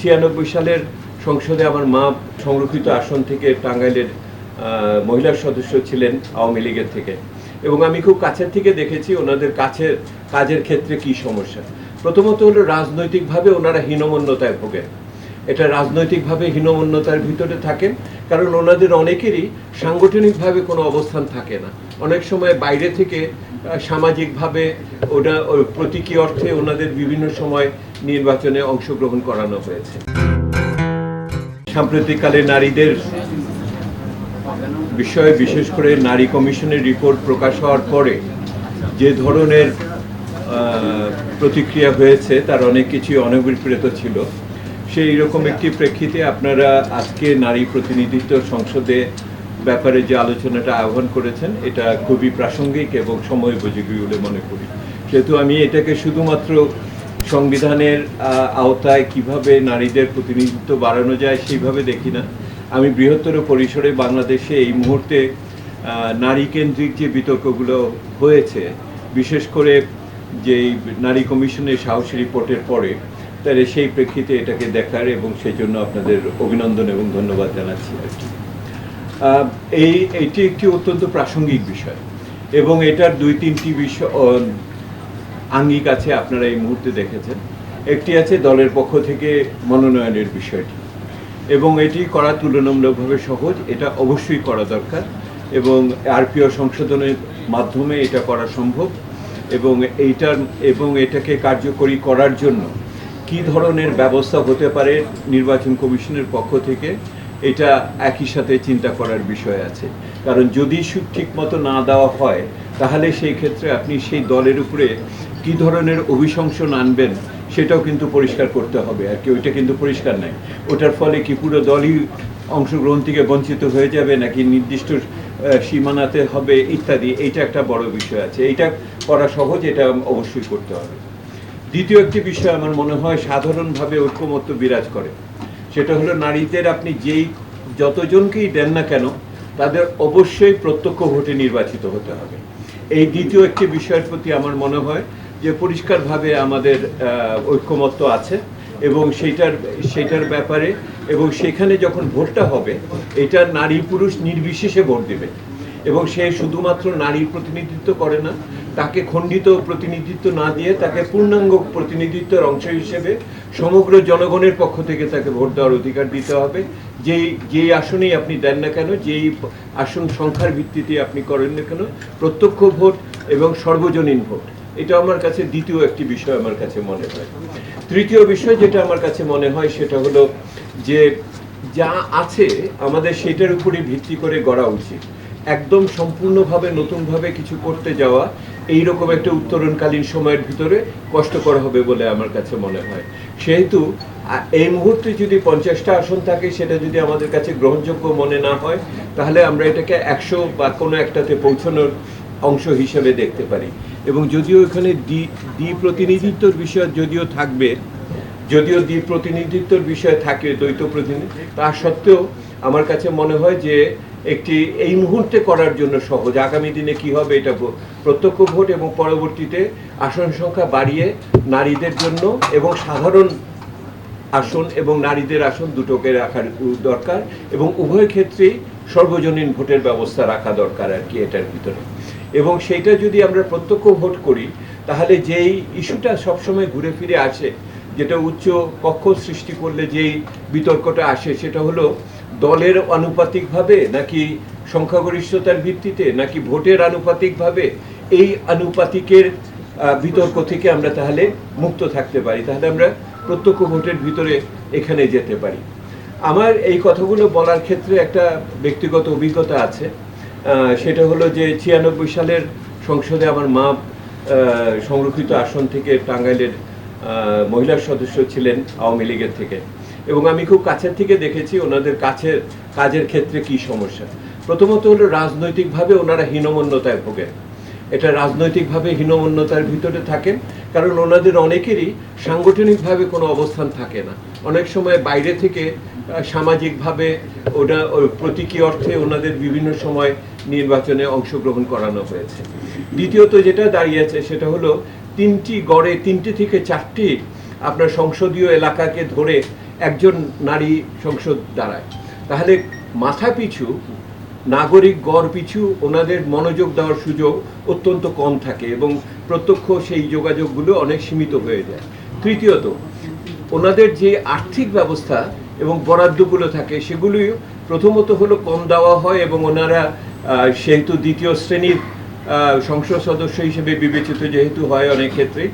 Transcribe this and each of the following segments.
96 সালের সংসদে আমার মা সংরক্ষিত আসন থেকে টাঙ্গাইলের মহিলা সদস্য ছিলেন আওয়ামী লীগের থেকে, এবং আমি খুব কাছের থেকে দেখেছি ওনাদের কাজের ক্ষেত্রে কি সমস্যা। প্রথমত হলো রাজনৈতিকভাবে ওনারা হীনমন্যতায় ভোগেন। এটা রাজনৈতিকভাবে হীনমন্যতার ভিতরে থাকেন, কারণ ওনাদের অনেকেরই সাংগঠনিকভাবে কোনো অবস্থান থাকে না। অনেক সময় বাইরে থেকে সামাজিকভাবে ওটা প্রতীকী অর্থে ওনাদের বিভিন্ন সময় নির্বাচনে অংশগ্রহণ করানো হয়েছে। সাম্প্রতিককালে নারীদের বিষয়ে, বিশেষ করে নারী কমিশনের রিপোর্ট প্রকাশ হওয়ার পরে যে ধরনের প্রতিক্রিয়া হয়েছে তার অনেক কিছুই অনভিপ্রেত ছিল। সেই রকম একটি প্রেক্ষিতে আপনারা আজকে নারী প্রতিনিধিত্ব সংসদে ব্যাপারে যে আলোচনাটা আহ্বান করেছেন এটা খুবই প্রাসঙ্গিক এবং সময়োপযোগী বলে মনে করি। সেহেতু আমি এটাকে শুধুমাত্র সংবিধানের আওতায় কিভাবে নারীদের প্রতিনিধিত্ব বাড়ানো যায় সেইভাবে দেখি না। আমি বৃহত্তর পরিসরে বাংলাদেশে এই মুহূর্তে নারী কেন্দ্রিক যে বিতর্কগুলো হয়েছে, বিশেষ করে যেই নারী কমিশনের সাহসী রিপোর্টের পরে, তাহলে সেই প্রেক্ষিতে এটাকে দেখার এবং সেই জন্য আপনাদের অভিনন্দন এবং ধন্যবাদ জানাচ্ছি আর কি। এটি একটি অত্যন্ত প্রাসঙ্গিক বিষয় এবং এটার দুই তিনটি বিষয় আঙ্গিক আছে আপনারা এই মুহূর্তে দেখেছেন। একটি আছে দলের পক্ষ থেকে মনোনয়নের বিষয়টি, এবং এটি করা তুলনামূলকভাবে সহজ। এটা অবশ্যই করা দরকার এবং আরপিও সংশোধনের মাধ্যমে এটা করা সম্ভব, এবং এটাকে কার্যকরী করার জন্য কি ধরনের ব্যবস্থা হতে পারে নির্বাচন কমিশনের পক্ষ থেকে, এটা একই সাথে চিন্তা করার বিষয় আছে। কারণ যদি ঠিক মতো না দেওয়া হয় তাহলে সেই ক্ষেত্রে আপনি সেই দলের উপরে কি ধরনের অভিশংসন আনবেন সেটাও কিন্তু পরিষ্কার করতে হবে আর কি। ওইটা কিন্তু পরিষ্কার নাই। ওটার ফলে কি পুরো দলই অংশগ্রহণ থেকে বঞ্চিত হয়ে যাবে, নাকি নির্দিষ্ট সীমানাতে হবে ইত্যাদি, এইটা একটা বড় বিষয় আছে। এইটা করা সহজ, এটা অবশ্যই করতে হবে। দ্বিতীয় একটি বিষয় আমার মনে হয় সাধারণভাবে ঐক্যমত্য বিরাজ করে, সেটা হলো নারীদের আপনি যতজনকেই দেন না কেন তাদের অবশ্যই প্রত্যক্ষ ভোটে নির্বাচিত হতে হবে। এই দ্বিতীয় একটি বিষয়ের প্রতি আমার মনে হয় যে পরিষ্কারভাবে আমাদের ঐক্যমত্য আছে এবং সেইটার ব্যাপারে, এবং সেখানে যখন ভোটটা হবে এটা নারী পুরুষ নির্বিশেষে ভোট দেবে, এবং সে শুধুমাত্র নারীর প্রতিনিধিত্ব করে না, তাকে খণ্ডিত প্রতিনিধিত্ব না দিয়ে তাকে পূর্ণাঙ্গ প্রতিনিধিত্বের অংশ হিসেবে সমগ্র জনগণের পক্ষ থেকে তাকে ভোট দেওয়ার অধিকার দিতে হবে। যেই আসনেই আপনি দেন না কেন, যেই আসন সংখ্যার ভিত্তিতে আপনি করেন না কেন, প্রত্যক্ষ ভোট এবং সর্বজনীন ভোট, এটা আমার কাছে দ্বিতীয় একটি বিষয় আমার কাছে মনে হয়। তৃতীয় বিষয় যেটা আমার কাছে মনে হয় সেটা হলো যে যা আছে আমাদের সেটার উপরে ভিত্তি করে গড়া উচিত। একদম সম্পূর্ণভাবে নতুনভাবে কিছু করতে যাওয়া এইরকম একটা উত্তরণকালীন সময়ের ভিতরে কষ্টকর হবে বলে আমার কাছে মনে হয়। সেহেতু এই মুহূর্তে যদি 50টা আসন থাকে, সেটা যদি আমাদের কাছে গ্রহণযোগ্য মনে না হয় তাহলে আমরা এটাকে 100 বা কোনো একটাতে পৌঁছানোর অংশ হিসেবে দেখতে পারি। এবং যদিও এখানে দ্বিপ্রতিনিধিত্বর বিষয় যদিও দ্বিপ্রতিনিধিত্বর বিষয় থাকে, দ্বৈত প্রতিনিধি, তা সত্ত্বেও আমার কাছে মনে হয় যে একটি এই মুহূর্তে করার জন্য সহজ। আগামী দিনে কি হবে এটা প্রত্যক্ষ ভোট, এবং পরবর্তীতে আসন সংখ্যা বাড়িয়ে নারীদের জন্য এবং সাধারণ আসন এবং নারীদের আসন দুটোকে রাখার দরকার, এবং উভয় ক্ষেত্রেই সর্বজনীন ভোটের ব্যবস্থা রাখা দরকার আর কি এটার ভিতরে। এবং সেইটা যদি আমরা প্রত্যক্ষ ভোট করি তাহলে যেই ইস্যুটা সবসময় ঘুরে ফিরে আসে, যেটা উচ্চ কক্ষ সৃষ্টি করলে যেই বিতর্কটা আসে, সেটা হলো দলের আনুপাতিকভাবে নাকি সংখ্যাগরিষ্ঠতার ভিত্তিতে নাকি ভোটের আনুপাতিকভাবে। এই আনুপাতিকের বিতর্ক থেকে আমরা তাহলে মুক্ত থাকতে পারি, তাহলে আমরা প্রত্যক্ষ ভোটের ভিতরে এখানে যেতে পারি। আমার এই কথাগুলো বলার ক্ষেত্রে একটা ব্যক্তিগত অভিজ্ঞতা আছে। সেটা হলো যে 96 সালের সংসদে আমার মা সংরক্ষিত আসন থেকে টাঙ্গাইলের মহিলা সদস্য ছিলেন আওয়ামী লীগের থেকে, এবং আমি খুব কাছের থেকে দেখেছি ওনাদের কাজের ক্ষেত্রে কি সমস্যা। প্রথমত হলো রাজনৈতিকভাবে ওনারা হীনমন্যতায় ভোগেন। এটা রাজনৈতিকভাবে হীনমন্যতার ভিতরে থাকেন, কারণ ওনাদের অনেকেরই সাংগঠনিকভাবে কোনো অবস্থান থাকে না। অনেক সময় বাইরে থেকে সামাজিকভাবে ওটা প্রতীকী অর্থে ওনাদের বিভিন্ন সময় নির্বাচনে অংশগ্রহণ করানো হয়েছে। দ্বিতীয়ত যেটা দাঁড়িয়েছে সেটা হলো গড়ে তিনটি থেকে চারটি আপনার সংসদীয় এলাকাকে ধরে একজন নারী সংসদ দাঁড়ায়, তাহলে মাথা পিছু নাগরিক গড় পিছু ওনাদের মনোযোগ দেওয়ার সুযোগ অত্যন্ত কম থাকে এবং প্রত্যক্ষ সেই যোগাযোগগুলো অনেক সীমিত হয়ে যায়। তৃতীয়ত, ওনাদের যে আর্থিক ব্যবস্থা এবং বরাদ্দগুলো থাকে সেগুলি প্রথমত হলো কম দেওয়া হয় এবং ওনারা সেহেতু দ্বিতীয় শ্রেণীর সংসদ সদস্য হিসেবে বিবেচিত যেহেতু হয় অনেক ক্ষেত্রে,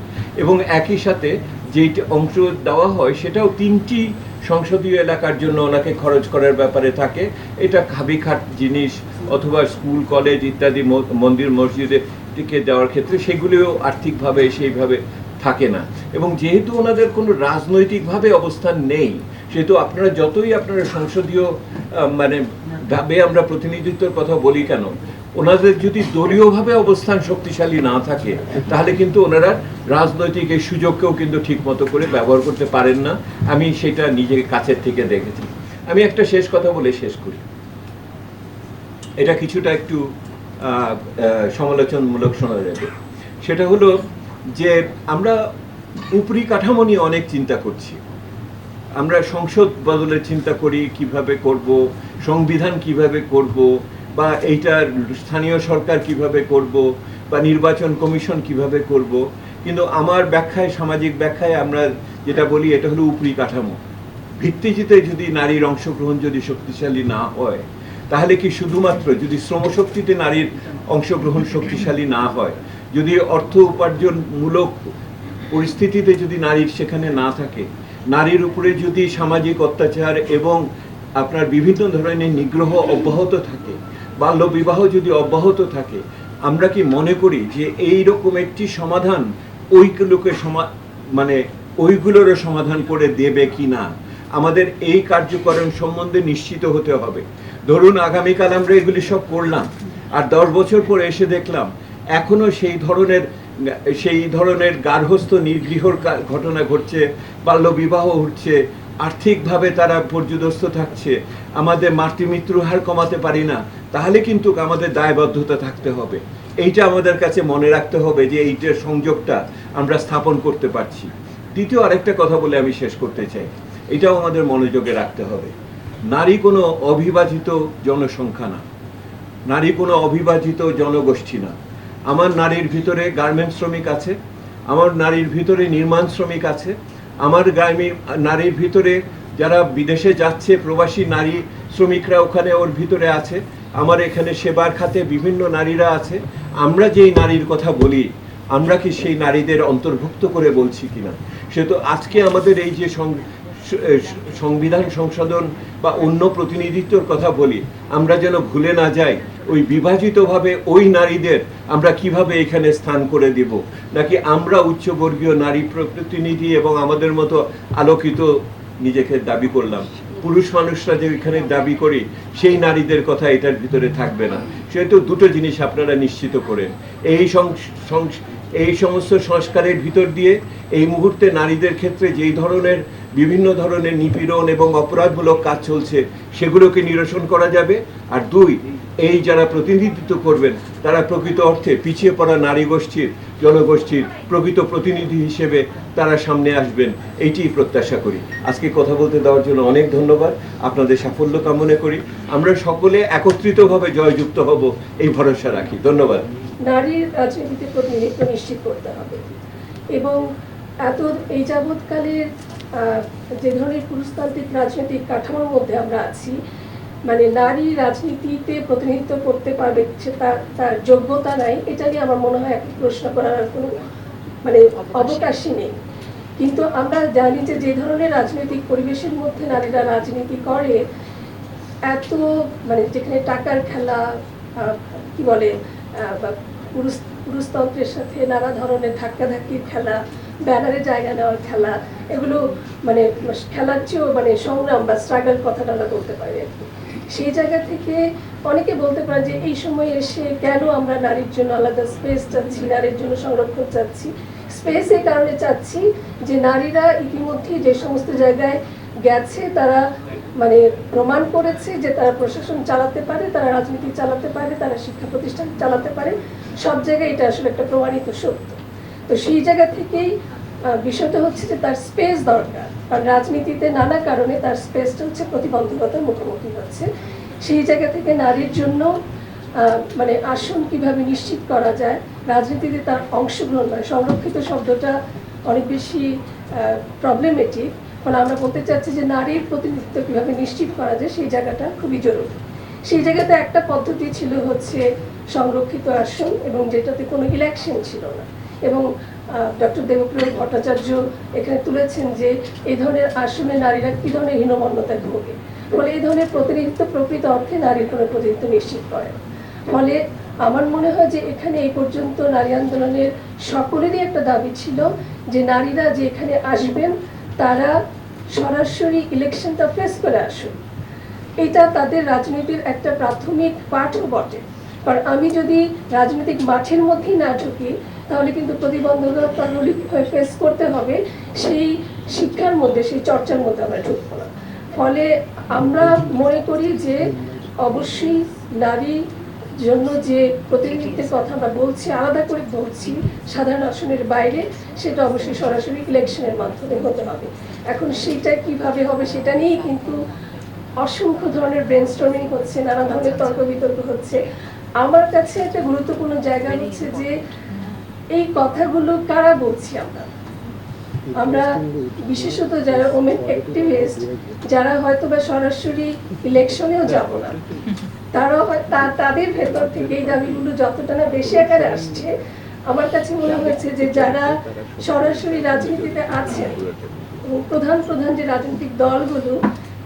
এবং একই সাথে যেই অংশ দেওয়া হয় সেটাও 3টি সংসদীয় এলাকার জন্য ওনাকে খরচ করার ব্যাপারে থাকে। এটা খাবিখাট জিনিস অথবা স্কুল কলেজ ইত্যাদি মন্দির মসজিদে টিকে দেওয়ার ক্ষেত্রে সেগুলিও আর্থিকভাবে সেইভাবে থাকে না। এবং যেহেতু ওনাদের কোনো রাজনৈতিকভাবে অবস্থান নেই, সেহেতু আপনারা যতই আপনারা সংসদীয় মানে ভাবে আমরা প্রতিনিধিত্বের কথা বলি কেন, ওনাদের যদি দলীয়ভাবে অবস্থান শক্তিশালী না থাকে তাহলে কিন্তু ওনারা রাজনৈতিক এই সুযোগকেও কিন্তু ঠিক মতো করে ব্যবহার করতে পারেন না। আমি সেটা নিজের কাছের থেকে দেখেছি। আমি একটা শেষ কথা বলে শেষ করি, এটা কিছুটা একটু সমালোচনামূলক শোনা যাবে। সেটা হলো যে আমরা উপরি কাঠামো নিয়ে অনেক চিন্তা করছি, আমরা সংসদ বদলের চিন্তা করি, কিভাবে করব, সংবিধান কিভাবে করব, বা এইটার স্থানীয় সরকার কিভাবে করব, বা নির্বাচন কমিশন কিভাবে করব। কিন্তু আমার ব্যাখ্যায়, সামাজিক ব্যাখ্যায় আমরা যেটা বলি এটা হলো উপরি কাঠামো। ভিত্তিতে যদি নারীর অংশগ্রহণ যদি শক্তিশালী না হয়, তাহলে কি শুধুমাত্র যদি শ্রমশক্তিতে নারীর অংশগ্রহণ শক্তিশালী না হয়, যদি অর্থ উপার্জনমূলক পরিস্থিতিতে যদি নারীর সেখানে না থাকে, নারীর উপরে যদি সামাজিক অত্যাচার এবং আপনার বিভিন্ন ধরনের নিগ্রহ অব্যাহত থাকে, বাল্যবিবাহ যদি অব্যাহত থাকে, আমরা কি মনে করি যে এই রকম একটি সমাধান ওইগুলোকে মানে ওইগুলোরও সমাধান করে দেবে কি না? আমাদের এই কার্যক্রম সম্বন্ধে নিশ্চিত হতে হবে। ধরুন আগামীকাল আমরা এগুলি সব করলাম, আর 10 বছর পরে এসে দেখলাম এখনো সেই ধরনের গার্হস্থ্য নিগৃহর ঘটনা ঘটছে, বাল্যবিবাহ হচ্ছে, আর্থিকভাবে তারা পর্যুদস্ত থাকছে, আমাদের মাতৃমৃত্যুর হার কমাতে পারি না, তাহলে কিন্তু আমাদের দায়বদ্ধতা থাকতে হবে। এইটা আমাদের কাছে মনে রাখতে হবে যে এইটার সংযোগটা আমরা স্থাপন করতে পারছি। দ্বিতীয় আরেকটা কথা বলে আমি শেষ করতে চাই, এটাও আমাদের মনোযোগে রাখতে হবে। নারী কোনো অবিভাজিত জনসংখ্যা না, নারী কোনো অবিভাজিত জনগোষ্ঠী না। আমার নারীর ভিতরে গার্মেন্টস শ্রমিক আছে, আমার নারীর ভিতরে নির্মাণ শ্রমিক আছে, আমার নারীর ভিতরে যারা বিদেশে যাচ্ছে প্রবাসী নারী শ্রমিকরা ওখানে ওর ভিতরে আছে, আমার এখানে সেবার খাতে বিভিন্ন নারীরা আছে। আমরা যেই নারীর কথা বলি, আমরা কি সেই নারীদের অন্তর্ভুক্ত করে বলছি কিনা? সে তো আজকে আমাদের এই যে সংবিধান সংশোধন বা অন্য প্রতিনিধিত্বর কথা বলি, আমরা যেন ভুলে না যাই ওই বিভাজিতভাবে ওই নারীদের আমরা কিভাবে এখানে স্থান করে দিব, নাকি আমরা উচ্চবর্গীয় নারী প্রতিনিধি এবং আমাদের মতো আলোকিত নিজেকে দাবি করলাম, পুরুষ মানুষরা যে এখানে দাবি করি সেই নারীদের কথা এটার ভিতরে থাকবে না। সেহেতু দুটো জিনিস আপনারা নিশ্চিত করেন, এই সমস্ত সংস্কারের ভিতর দিয়ে এই মুহূর্তে নারীদের ক্ষেত্রে যেই ধরনের বিভিন্ন ধরনের নিপীড়ন এবং অপরাধমূলক কাজ চলছে সেগুলোকে নিরসন করা যাবে। আর দুই, এই যারা প্রতিনিধিত্ব করবেন তারা প্রকৃত অর্থে পিছিয়ে পড়া নারী গোষ্ঠীর জনগোষ্ঠীর প্রকৃত প্রতিনিধি হিসেবে তারা সামনে আসবেন, এইটি প্রত্যাশা করি। আজকে কথা বলতে দেওয়ার জন্য অনেক ধন্যবাদ, আপনাদের সাফল্য কামনা করি। আমরা সকলে একত্রিতভাবে জয়যুক্ত হব এই ভরসা রাখি। ধন্যবাদ। নারীর রাজনীতিতে প্রতিনিধিত্ব নিশ্চিত করতে হবে এবং এই যাবৎকালে যে ধরনের পুরুষতান্ত্রিক রাজনৈতিক কাঠামোর মধ্যে আমরা আছি, মানে নারী রাজনীতিতে প্রতিনিধিত্ব করতে পারবে সে তার যোগ্যতা নাই, এটা নিয়ে আমার মনে হয় প্রশ্ন করার কোনো মানে অবকাশই নেই। কিন্তু আমরা জানি যে যে ধরনের রাজনৈতিক পরিবেশের মধ্যে নারীরা রাজনীতি করে, এত মানে যেখানে টাকার খেলা, কি বলে পুরুষতন্ত্রের সাথে নানা ধরনের ধাক্কাধাক্কির খেলা, ব্যানারে জায়গা নেওয়ার খেলা, এগুলো মানে খেলার চেয়েও মানে সংগ্রাম বা স্ট্রাগল কথাটা আমরা বলতে পারি আর কি। সেই জায়গা থেকে অনেকে বলতে পারে যে এই সময় এসে কেন আমরা নারীর জন্য আলাদা স্পেস চাচ্ছি, নারীর জন্য সংরক্ষণ চাচ্ছি। স্পেস এই কারণে চাচ্ছি যে নারীরা ইতিমধ্যে যে সমস্ত জায়গায় গেছে তারা মানে প্রমাণ করেছে যে তারা প্রশাসন চালাতে পারে, তারা রাজনীতি চালাতে পারে, তারা শিক্ষা প্রতিষ্ঠান চালাতে পারে, সব জায়গায় এটা আসলে একটা প্রমাণিত সত্য। তো সেই জায়গা থেকেই বিষয়টা হচ্ছে যে তার স্পেস দরকার, আর রাজনীতিতে নানা কারণে তার স্পেসটা হচ্ছে প্রতিবন্ধকতার মুখোমুখি হচ্ছে। সেই জায়গা থেকে নারীর জন্য মানে আসন কিভাবে নিশ্চিত করা যায়, রাজনীতিতে তার অংশগ্রহণ, মানে সংরক্ষিত শব্দটা অনেক বেশি প্রবলেমেটিক, মানে আমরা বলতে চাচ্ছি যে নারীর প্রতিনিধিত্ব কিভাবে নিশ্চিত করা যায় সেই জায়গাটা খুবই জরুরি। সেই জায়গাতে একটা পদ্ধতি ছিল হচ্ছে সংরক্ষিত আসন, এবং যেটাতে কোনো ইলেকশন ছিল না। এবং ডক্টর দেবপ্রিয় ভট্টাচার্য এখানে তুলেছেন যে এই ধরনের আসনে নারীরা কী ধরনের হীনমন্যতায় ভোগে, ফলে এই ধরনের প্রতিনিধিত্ব প্রকৃত অর্থে নারীর কোনো প্রতিনিধিত্ব নিশ্চিত করে না। ফলে আমার মনে হয় যে এখানে এই পর্যন্ত নারী আন্দোলনের সকলেরই একটা দাবি ছিল যে নারীরা যে এখানে আসবেন তারা সরাসরি ইলেকশনটা ফেস করে আসুন। এটা তাদের রাজনীতির একটা প্রাথমিক পাঠও বটে, কারণ আমি যদি রাজনৈতিক মাঠের মধ্যেই না ঢুকি তাহলে কিন্তু প্রতিবন্ধকতাগুলি ফেস করতে হবে, সেই শিক্ষার মধ্যে, সেই চর্চার মধ্যে আমরা ঢুকবো না। ফলে আমরা মনে করি যে অবশ্যই নারী জন্য যে প্রতিনিধিত্বের কথা আমরা বলছি, আলাদা করে বলছি সাধারণ আসনের বাইরে, সেটা অবশ্যই সরাসরি ইলেকশনের মাধ্যমে হতে হবে। এখন সেটা কিভাবে হবে সেটা নিয়েই কিন্তু অসংখ্য ধরনের ব্রেনস্টর্মিং হচ্ছে, নানা ধরনের তর্ক বিতর্ক হচ্ছে। আমার কাছে একটা গুরুত্বপূর্ণ জায়গা হচ্ছে যে এই কথাগুলো কারা বলছি আমরা বিশেষত যারা ওমেন অ্যাক্টিভিস্ট, যারা হয়তো বা সরাসরি ইলেকশনেও যাব না, তারাও তাদের ভেতর থেকে এই দাবিগুলো যতটা না বেশি আকারে আসছে, আমার কাছে মনে হয়েছে যে যারা সরাসরি রাজনীতিতে আছেন এবং প্রধান প্রধান যে রাজনৈতিক দলগুলো,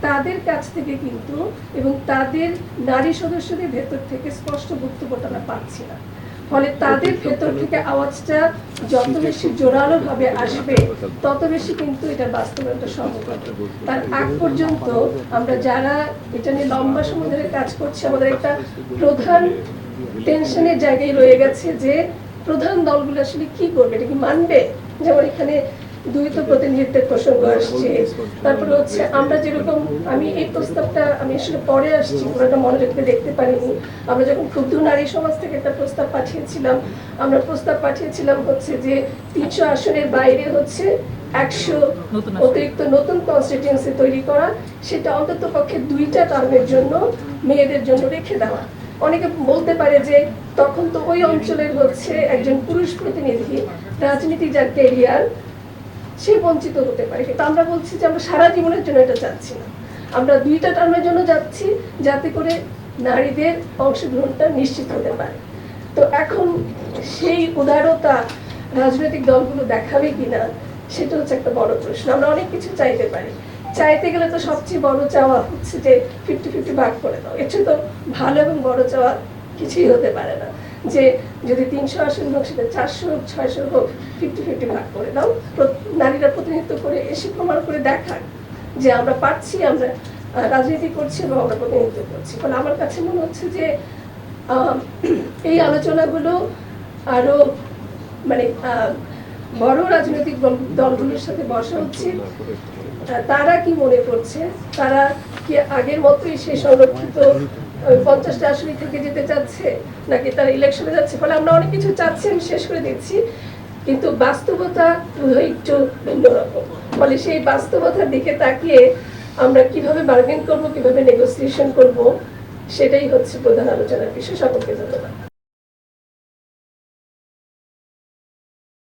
তাদের কাছ থেকে কিন্তু এবং তাদের নারী সদস্যদের ভেতর থেকে স্পষ্ট বক্তব্যটা আমরা পাচ্ছি না। ফলে তাদের ভেতর থেকে আওয়াজটা যত বেশি জোরালোভাবে আসবে তত বেশি কিন্তু এটা বাস্তবায়নটা সম্ভব হবে। তার আগ পর্যন্ত আমরা যারা এটা নিয়ে লম্বা সময় ধরে কাজ করছি, আমাদের একটা প্রধান টেনশনের জায়গায় রয়ে গেছে যে প্রধান দলগুলো আসলে কি করবে, এটা কি মানবে। যেমন এখানে দ্বৈত প্রতিনিধিত্বের প্রসঙ্গ আসছে, তারপরে হচ্ছে আমরা যেরকম, আমি এই প্রস্তাবটা আমি আসলে পরে আসছি, পুরোটা মনোযোগ দিয়ে দেখতে পারিনি। আমরা যখন ক্ষুব্ধ নারী সমাজ থেকে একটা প্রস্তাব পাঠিয়েছিলাম, আমরা প্রস্তাব পাঠিয়েছিলাম হচ্ছে যে 300 আসনের বাইরে হচ্ছে 100 অতিরিক্ত নতুন কনস্টিটিউয়েন্সি তৈরি করা, সেটা অন্তত পক্ষে 2টা টার্মের জন্য মেয়েদের জন্য রেখে দেওয়া। অনেকে বলতে পারে যে তখন তো ওই অঞ্চলের হচ্ছে একজন পুরুষ প্রতিনিধি, রাজনীতি যার ক্যারিয়ার, সে বঞ্চিত হতে পারে। কিন্তু আমরা বলছি যে আমরা সারা জীবনের জন্য এটা চাচ্ছি না, আমরা 2টা টার্মের জন্য যাচ্ছি যাতে করে নারীদের অংশগ্রহণটা নিশ্চিত হতে পারে। তো এখন সেই উদারতা রাজনৈতিক দলগুলো দেখাবে কিনা সেটা হচ্ছে একটা বড় প্রশ্ন। আমরা অনেক কিছু চাইতে পারি, চাইতে গেলে তো সবচেয়ে বড় চাওয়া হচ্ছে যে 50-50 ভাগ করে দাও। এর চেয়ে তো ভালো এবং বড় চাওয়া কিছুই হতে পারে না, যে যদি 300 আসন হোক, সেটা 400 হোক, 600 হোক, 50-50 ভাগ করে দাও। নারীরা প্রতিনিধিত্ব করে এসে প্রমাণ করে দেখাক যে আমরা পারছি, আমরা রাজনীতি করছি এবং আমরা প্রতিনিধিত্ব করছি। ফলে আমার কাছে মনে হচ্ছে যে এই আলোচনাগুলো আরো মানে বড় রাজনৈতিক দলগুলোর সাথে বসা উচিত। তারা কি মনে করছে, তারা কি আগের মতোই সেই সংরক্ষিত 50টা আসনে থেকে যেতে চাচ্ছে, নাকি তারা ইলেকশনে যাচ্ছে। ফলে আমরা অনেক কিছু চাচ্ছি, আমি শেষ করে দিচ্ছি, কিন্তু বাস্তবতা একটু ভিন্ন রকম। ফলে সেই বাস্তবতার দিকে তাকিয়ে আমরা কিভাবে বার্গেন করব, কিভাবে নেগোসিয়েশন করব, সেটাই হচ্ছে প্রধান আলোচনার বিষয়। সকলকে ধন্যবাদ।